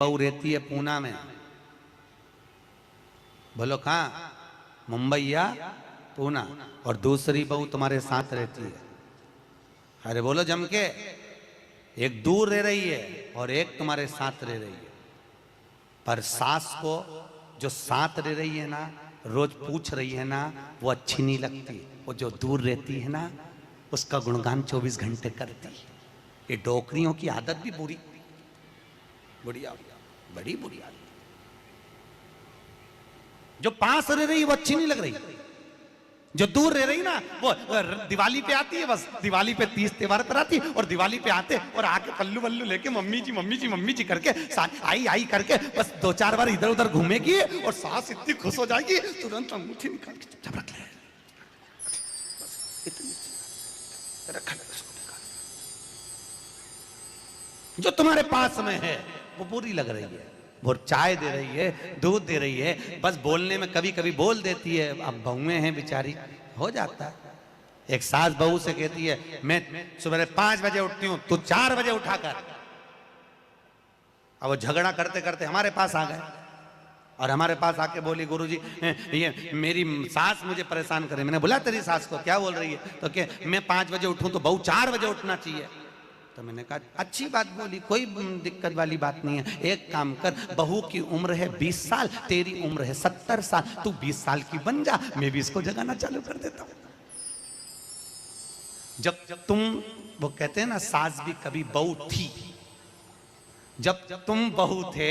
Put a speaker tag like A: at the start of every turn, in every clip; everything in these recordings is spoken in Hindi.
A: बहू रहती है पूना में। बोलो कहाँ? मुंबई या पूना। और दूसरी बहू तुम्हारे साथ रहती है। अरे बोलो जम के। एक दूर रह रही है और एक तुम्हारे साथ रह रही है। पर सास को जो साथ रह रही है ना, रोज पूछ रही है ना, वो अच्छी नहीं लगती। वो जो दूर रहती है ना, उसका गुणगान 24 घंटे करती है। ये डोकरियों की आदत भी बुरी बुढ़िया बड़ी बुरी आदत। जो पास रह रही है वो अच्छी नहीं लग रही, जो दूर रह रही ना वो दिवाली पे आती है, बस दिवाली पे 30 त्योहार पर आती है और दिवाली पे आते और आके पल्लू वल्लू लेके मम्मी जी मम्मी जी मम्मी जी करके आई आई करके बस 2-4 बार इधर उधर घूमेगी और सास इतनी खुश हो जाएगी, तुरंत अंगूठी निकाल के चुपचाप रख ले, रख ले उसको निकाल। जो तुम्हारे पास में है वो बुरी लग रही है, वो चाय दे रही है, दूध दे रही है, बस बोलने में कभी कभी बोल देती है। अब बहुएं हैं बेचारी, हो जाता है। एक सास बहू से कहती है मैं सुबह 5 बजे उठती हूं, तू 4 बजे उठा कर। अब वो झगड़ा करते करते हमारे पास आ गए और हमारे पास आके बोली गुरुजी ये मेरी सास मुझे परेशान करे। मैंने बोला तेरी सास को क्या बोल रही है? तो क्या मैं 5 बजे उठूं तो बहू 4 बजे उठना चाहिए। तो मैंने कहा अच्छी बात बोली, कोई दिक्कत वाली बात नहीं है। एक काम कर, बहू की उम्र है 20 साल, तेरी उम्र है 70 साल, तू 20 साल की बन जा, मैं भी इसको जगाना चालू कर देता हूं। जब तुम, वो कहते हैं ना सास भी कभी बहू थी, जब तुम बहू थे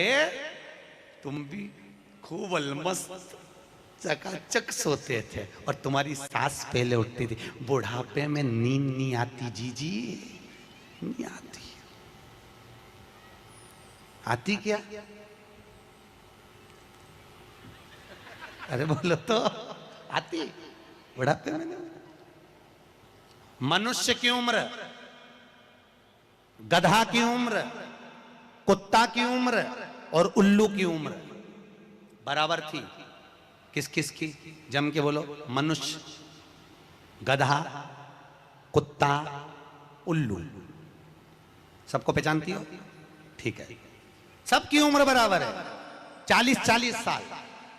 A: तुम भी खूब अलमस्त चकाचक सोते थे और तुम्हारी सास पहले उठती थी। बुढ़ापे में नींद नहीं आती जीजी, नहीं आती। आती क्या? अरे बोलो तो, आती बुढ़ापे में नहीं। मनुष्य की उम्र, गधा की उम्र, कुत्ता की उम्र और उल्लू की उम्र बराबर थी। किस किस की? जम के बोलो। मनुष्य, गधा, कुत्ता, उल्लू। सबको पहचानती हो? ठीक है, सबकी उम्र बराबर है, 40-40 साल।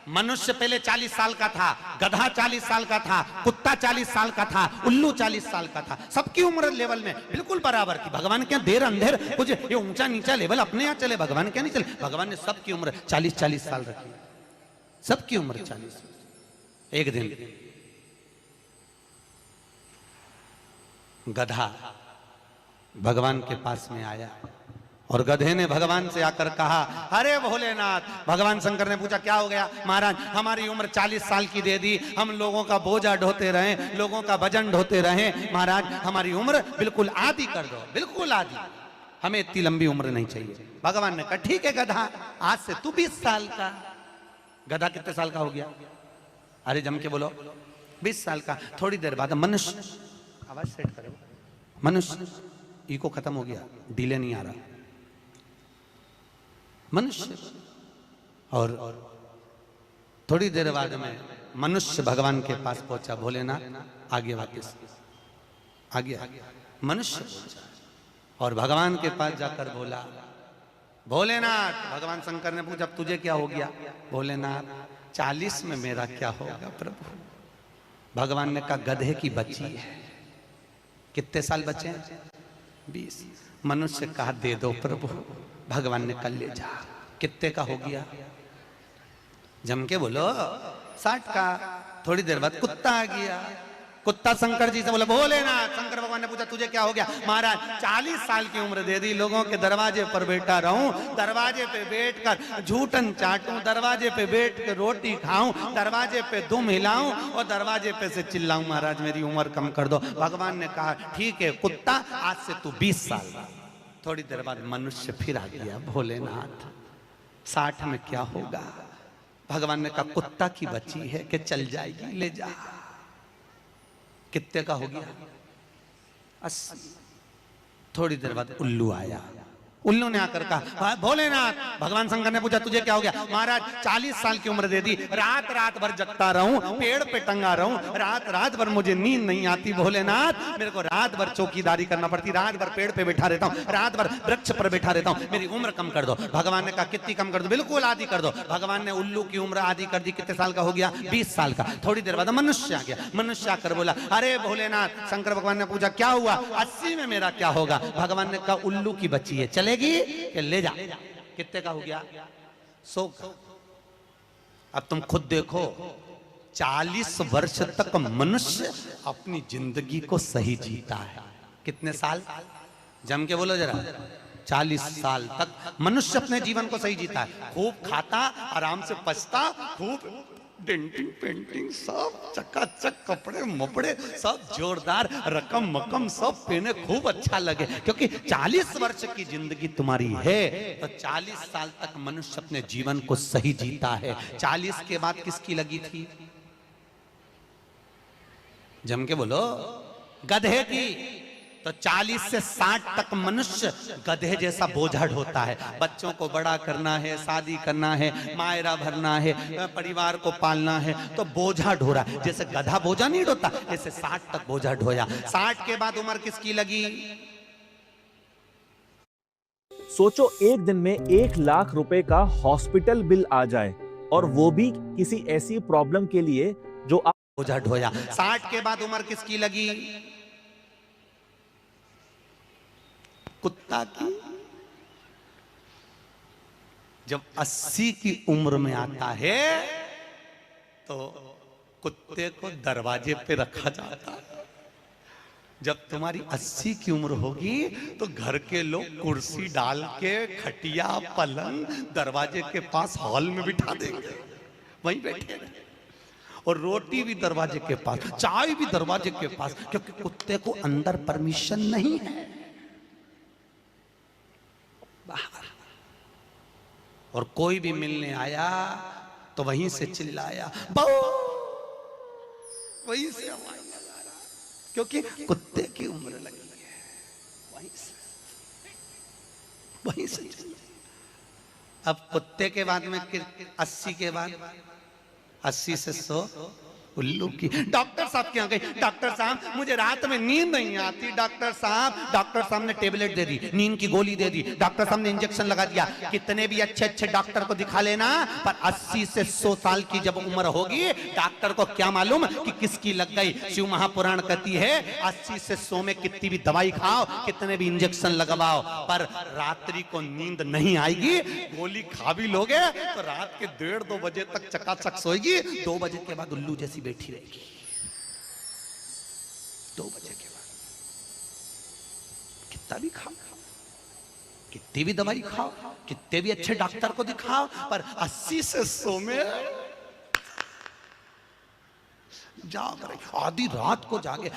A: मनुष्य पहले 40 साल का था, गधा 40 साल का था, कुत्ता 40 साल का था, उल्लू 40 साल का था। सबकी उम्र लेवल में बिल्कुल बराबर थी। भगवान क्या देर अंधेर कुछ ये ऊंचा नीचा लेवल अपने यहाँ चले, भगवान क्या नहीं चले। भगवान ने सबकी उम्र 40-40 साल रखी, सबकी उम्र 40। एक दिन गधा भगवान के पास में आया और गधे ने भगवान से आकर कहा अरे भोलेनाथ। भगवान शंकर ने पूछा क्या हो गया? महाराज हमारी उम्र 40 साल की दे दी, हम लोगों का बोझा ढोते रहे, लोगों का वजन ढोते रहे, महाराज हमारी उम्र बिल्कुल आधी कर दो, बिल्कुल आधी, हमें इतनी लंबी उम्र नहीं चाहिए। भगवान ने कहा ठीक है गधा, आज से तू 20 साल का। गधा कितने साल का हो गया? अरे जम के बोलो 20 साल का। थोड़ी देर बाद मनुष्य, आवाज सेट करो, मनुष्य इको खत्म हो गया, डिले नहीं आ रहा। मनुष्य और थोड़ी देर बाद में मनुष्य भगवान के पास पहुंचा। भोलेनाथ आगे वापस आगे मनुष्य पहुंचा और भगवान के पास जाकर बोला भोलेनाथ। भगवान शंकर ने पूछा तुझे क्या हो गया? भोलेनाथ 40 में मेरा क्या होगा प्रभु? भगवान ने कहा गधे की बच्ची है। कितने साल बचे हैं? 20। मनुष्य कहा दे दो प्रभु। भगवान ने कल ले जा। कितने का हो गया? जम के बोलो 60 का। थोड़ी देर बाद कुत्ता आ गया। कुत्ता शंकर जी से बोला भोलेनाथ। शंकर भगवान ने पूछा तुझे क्या हो गया? महाराज 40 साल की उम्र दे दी, लोगों के दरवाजे पर बैठा रहूं, दरवाजे पे बैठकर झूठन चाटूं, दरवाजे पे बैठ कर रोटी खाऊं, दरवाजे पे दुम हिलाऊं और दरवाजे पे से चिल्लाऊं महाराज मेरी उम्र कम कर दो। भगवान ने कहा ठीक है कुत्ता, आज से तू 20 साल। थोड़ी देर बाद मनुष्य फिर आ गया। भोलेनाथ 60 में क्या होगा? भगवान ने कहा कुत्ता की बच्ची है कि चल जाएगी, ले जा। कितने का हो गया? 80। थोड़ी देर बाद उल्लू आया। उल्लू ने आकर कहा, भोलेनाथ, भगवान शंकर ने पूछा तुझे क्या हो गया? महाराज 40 साल की उम्र दे दी, रात रात भर जगता रहूं, पेड़ पे टंगा रहूं, रात रात भर मुझे नींद नहीं आती भोलेनाथ, मेरे को रात भर चौकीदारी करना पड़ती, रात भर पेड़ पे बैठा रहता हूं, रात भर वृक्ष पर बैठा रहता हूं, मेरी उम्र कम कर दो। भगवान ने कहा कितनी कम कर दो? बिल्कुल आधी कर दो। भगवान ने उल्लू की उम्र आधी कर दी। कितने साल का हो गया? 20 साल का। थोड़ी देर बाद मनुष्य आ गया। मनुष्य आकर बोला, अरे भोलेनाथ, शंकर भगवान ने पूछा क्या हुआ? 80 में मेरा क्या होगा? भगवान ने कहा उल्लू की बच्ची है, चलेगी? ले जा। कितने का हो गया? 100 का। अब तुम खुद देखो, 40 वर्ष तक मनुष्य अपनी जिंदगी को सही जीता है। कितने साल? जम के बोलो जरा। 40 साल तक मनुष्य अपने जीवन को सही जीता है। खूब खाता, आराम से पचता, खूब डेंटिंग पेंटिंग सब चकाचक, कपड़े मपड़े सब जोरदार, रकम मकम सब पहने, खूब अच्छा लगे, क्योंकि 40 वर्ष की जिंदगी तुम्हारी है तो 40 साल तक मनुष्य अपने जीवन को सही जीता है। 40 के बाद किसकी लगी थी? जम के बोलो। गधे की। तो 40 से 60 तक मनुष्य गधे जैसा बोझा ढोता है। बच्चों को बड़ा करना है, शादी करना है, मायरा भरना है, परिवार को पालना है, तो बोझा ढो रहा है। जैसे गधा बोझा नहीं ढोता, ऐसे 60 तक बोझा ढोया। 60 के बाद उम्र किसकी लगी?
B: सोचो एक दिन में 1 लाख रुपए का हॉस्पिटल बिल आ जाए, और वो भी किसी ऐसी प्रॉब्लम के लिए जो आप
A: बोझा ढोया। 60 के बाद उम्र किसकी लगी? कुत्ता की। जब 80 की उम्र में आता है तो कुत्ते को दरवाजे पे रखा जाता है। जब तुम्हारी 80 की उम्र होगी तो घर के लोग कुर्सी डाल के, खटिया पलंग दरवाजे के पास हॉल में बिठा देंगे, वहीं बैठेंगे, और रोटी भी दरवाजे के पास, चाय भी दरवाजे के पास, क्योंकि कुत्ते को अंदर परमिशन नहीं है। और कोई भी मिलने आया तो वहीं से चिल्लाया, बहु, वहीं से आवाज लगा रहा, क्योंकि कुत्ते की उम्र लगी है, वहीं से अब कुत्ते के बाद में 80 के बाद 80 से 100 उल्लू की। डॉक्टर साहब क्या गई? डॉक्टर साहब मुझे रात में नींद नहीं आती। डॉक्टर साहब ने टेबलेट दे दी, नींद की गोली दे दी, डॉक्टर साहब ने इंजेक्शन लगा दिया। कितने भी अच्छे अच्छे डॉक्टर को दिखा लेना, पर 80 से 100 साल की जब उम्र होगी, डॉक्टर को क्या मालूम कि किसकी लग गई। शिव महापुराण कहती है 80 से 100 में कितनी भी दवाई खाओ, कितने भी इंजेक्शन लगवाओ, पर रात्रि को नींद नहीं आएगी। गोली खा भी लोगे तो रात के 1:30-2 बजे तक चकाचक सोएगी, 2 बजे के बाद उल्लू जैसी बैठी रहेगी। 2 बजे के बाद कितना भी खाओ, कितनी भी दवाई खाओ, कितने भी अच्छे डॉक्टर को दिखाओ, पर 80 से 100 में जाग रहे, आधी रात को जागे।